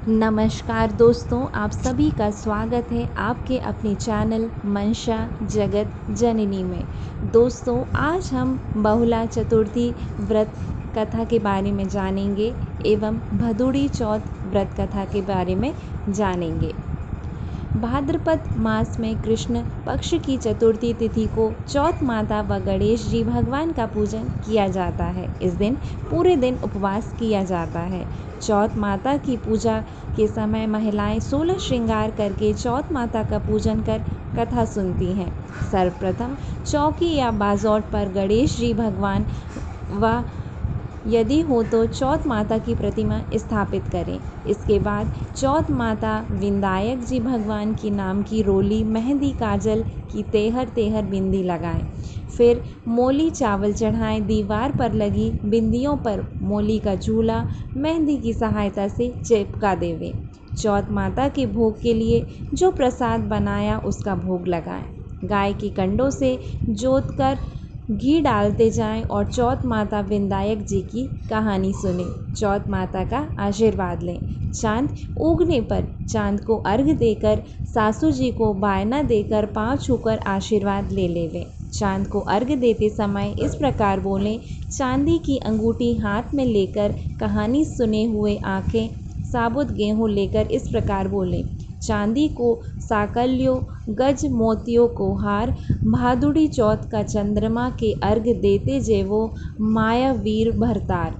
नमस्कार दोस्तों, आप सभी का स्वागत है आपके अपने चैनल मंशा जगत जननी में। दोस्तों, आज हम बहुला चतुर्थी व्रत कथा के बारे में जानेंगे एवं भदोड़ी चौथ व्रत कथा के बारे में जानेंगे। भाद्रपद मास में कृष्ण पक्ष की चतुर्थी तिथि को चौथ माता व गणेश जी भगवान का पूजन किया जाता है। इस दिन पूरे दिन उपवास किया जाता है। चौथ माता की पूजा के समय महिलाएं 16 श्रृंगार करके चौथ माता का पूजन कर कथा सुनती हैं। सर्वप्रथम चौकी या बाजौट पर गणेश जी भगवान व यदि हो तो चौथ माता की प्रतिमा स्थापित करें। इसके बाद चौथ माता विंदायक जी भगवान की नाम की रोली, मेहंदी, काजल की तेहर तेहर बिंदी लगाएं। फिर मोली चावल चढ़ाएं। दीवार पर लगी बिंदियों पर मोली का चूल्हा मेहंदी की सहायता से चिपका देवें। चौथ माता के भोग के लिए जो प्रसाद बनाया उसका भोग लगाएं। गाय के कंडों से जोत कर घी डालते जाएं और चौथ माता विंदायक जी की कहानी सुने। चौथ माता का आशीर्वाद लें। चांद उगने पर चांद को अर्घ देकर सासू जी को बायना देकर पांव छूकर आशीर्वाद ले लेवें। चांद को अर्घ देते समय इस प्रकार बोलें। चांदी की अंगूठी हाथ में लेकर कहानी सुने हुए आंखें साबुत गेहूँ लेकर इस प्रकार बोलें। चांदी को साकल्यों गज मोतियों को हार, भादुड़ी चौथ का चंद्रमा के अर्घ देते जेवो माया वीर भरतार।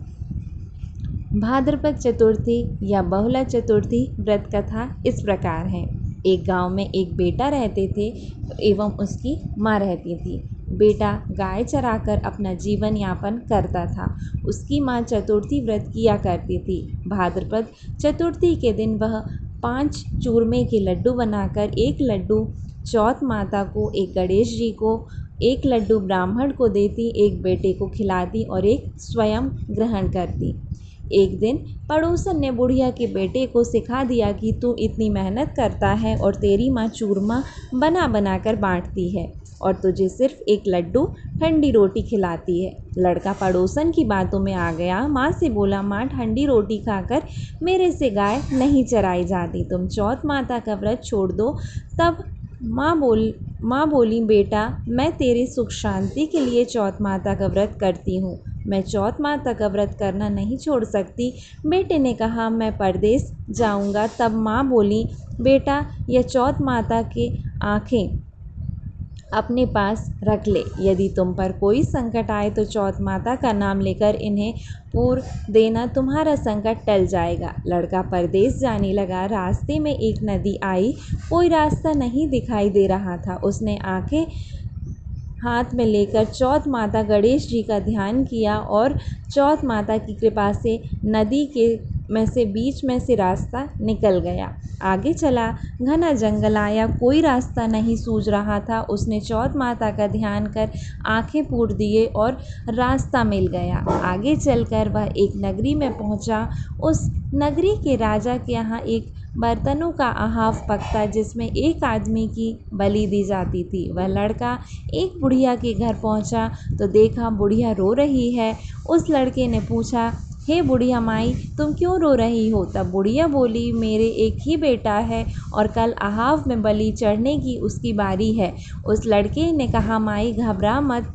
भाद्रपद चतुर्थी या बहुला चतुर्थी व्रत कथा इस प्रकार है। एक गांव में एक बेटा रहते थे एवं उसकी माँ रहती थी। बेटा गाय चराकर अपना जीवन यापन करता था। उसकी माँ चतुर्थी व्रत किया करती थी। भाद्रपद चतुर्थी के दिन वह 5 चूरमे के लड्डू बनाकर एक लड्डू चौथ माता को, एक गणेश जी को, एक लड्डू ब्राह्मण को देती, एक बेटे को खिलाती और एक स्वयं ग्रहण करती। एक दिन पड़ोसन ने बुढ़िया के बेटे को सिखा दिया कि तू इतनी मेहनत करता है और तेरी माँ चूरमा बना बना कर बांटती है और तुझे सिर्फ एक लड्डू ठंडी रोटी खिलाती है। लड़का पड़ोसन की बातों में आ गया। माँ से बोला, माँ ठंडी रोटी खाकर मेरे से गाय नहीं चराई जाती, तुम चौथ माता का व्रत छोड़ दो। तब माँ बोली, बेटा मैं तेरे सुख शांति के लिए चौथ माता का व्रत करती हूँ, मैं चौथ माता का व्रत करना नहीं छोड़ सकती। बेटे ने कहा, मैं परदेश जाऊँगा। तब माँ बोली, बेटा यह चौथ माता की आँखें अपने पास रख ले। यदि तुम पर कोई संकट आए तो चौथ माता का नाम लेकर इन्हें पूर देना, तुम्हारा संकट टल जाएगा। लड़का परदेश जाने लगा। रास्ते में एक नदी आई। कोई रास्ता नहीं दिखाई दे रहा था। उसने आंखें हाथ में लेकर चौथ माता गणेश जी का ध्यान किया और चौथ माता की कृपा से नदी के बीच में से रास्ता निकल गया। आगे चला, घना जंगल आया। कोई रास्ता नहीं सूझ रहा था। उसने चौथ माता का ध्यान कर आंखें पूर दिए और रास्ता मिल गया। आगे चलकर वह एक नगरी में पहुंचा। उस नगरी के राजा के यहाँ एक बर्तनों का अहाव पकता जिसमें एक आदमी की बलि दी जाती थी। वह लड़का एक बुढ़िया के घर पहुंचा तो देखा बुढ़िया रो रही है। उस लड़के ने पूछा, हे बुढ़िया माई, तुम क्यों रो रही हो? तब बुढ़िया बोली, मेरे एक ही बेटा है और कल अहाव में बलि चढ़ने की उसकी बारी है। उस लड़के ने कहा, माई घबरा मत,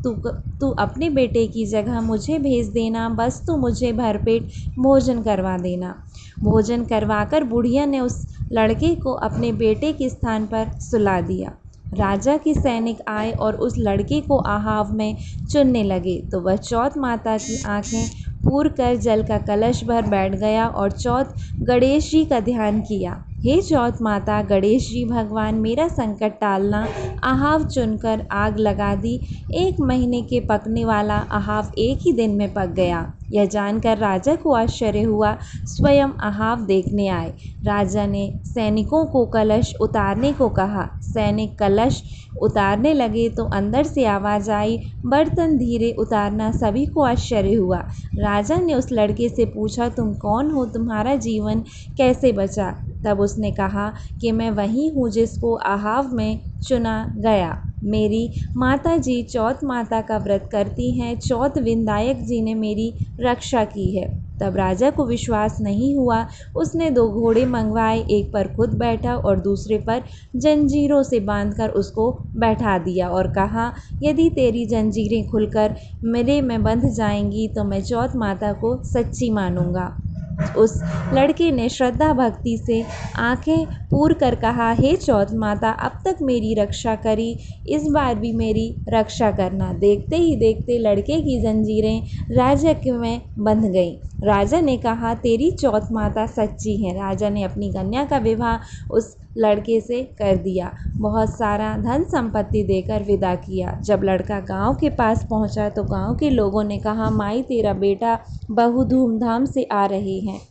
तू अपने बेटे की जगह मुझे भेज देना, बस तू मुझे भरपेट भोजन करवा देना। भोजन करवाकर बुढ़िया ने उस लड़के को अपने बेटे के स्थान पर सुला दिया। राजा के सैनिक आए और उस लड़के को अहाव में चुनने लगे तो वह चौथ माता की आंखें पूर कर जल का कलश भर बैठ गया और चौथ गणेश जी का ध्यान किया। हे चौथ माता गणेश जी भगवान, मेरा संकट टालना। अहाव चुनकर आग लगा दी। 1 महीने के पकने वाला अहाव एक ही दिन में पक गया। यह जानकर राजा को आश्चर्य हुआ। स्वयं अहाव देखने आए। राजा ने सैनिकों को कलश उतारने को कहा। सैनिक कलश उतारने लगे तो अंदर से आवाज़ आई, बर्तन धीरे उतारना। सभी को आश्चर्य हुआ। राजा ने उस लड़के से पूछा, तुम कौन हो? तुम्हारा जीवन कैसे बचा? तब उसने कहा कि मैं वही हूँ जिसको अहाव में चुना गया। मेरी माता जी चौथ माता का व्रत करती हैं। चौथ विंदायक जी ने मेरी रक्षा की है। तब राजा को विश्वास नहीं हुआ। उसने 2 घोड़े मंगवाए, एक पर खुद बैठा और दूसरे पर जंजीरों से बांधकर उसको बैठा दिया और कहा, यदि तेरी जंजीरें खुलकर मेरे में बंध जाएंगी तो मैं चौथ माता को सच्ची मानूंगा। उस लड़के ने श्रद्धा भक्ति से आंखें पूर कर कहा, हे चौथ माता, अब तक मेरी रक्षा करी, इस बार भी मेरी रक्षा करना। देखते ही देखते लड़के की जंजीरें राजा के में बंध गईं। राजा ने कहा, तेरी चौथ माता सच्ची है। राजा ने अपनी कन्या का विवाह उस लड़के से कर दिया, बहुत सारा धन संपत्ति देकर विदा किया। जब लड़का गांव के पास पहुंचा तो गांव के लोगों ने कहा, माई तेरा बेटा बहु धूमधाम से आ रहे हैं।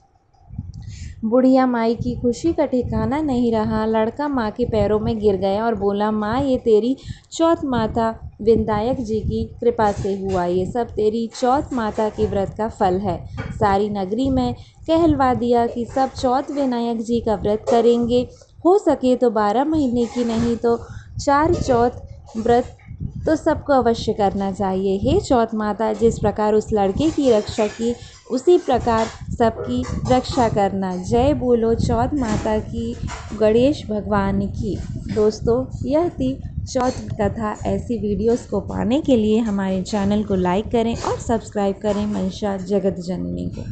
बुढ़िया माई की खुशी का ठिकाना नहीं रहा। लड़का माँ के पैरों में गिर गया और बोला, माँ, ये तेरी चौथ माता विनायक जी की कृपा से हुआ। ये सब तेरी चौथ माता के व्रत का फल है। सारी नगरी में कहलवा दिया कि सब चौथ विनायक जी का व्रत करेंगे। हो सके तो 12 महीने की नहीं तो 4 चौथ व्रत तो सबको अवश्य करना चाहिए। हे चौथ माता, जिस प्रकार उस लड़के की रक्षा की उसी प्रकार सबकी रक्षा करना। जय बोलो चौथ माता की, गणेश भगवान की। दोस्तों, यह थी चौथ कथा। ऐसी वीडियोस को पाने के लिए हमारे चैनल को लाइक करें और सब्सक्राइब करें मंशा जगत जननी को।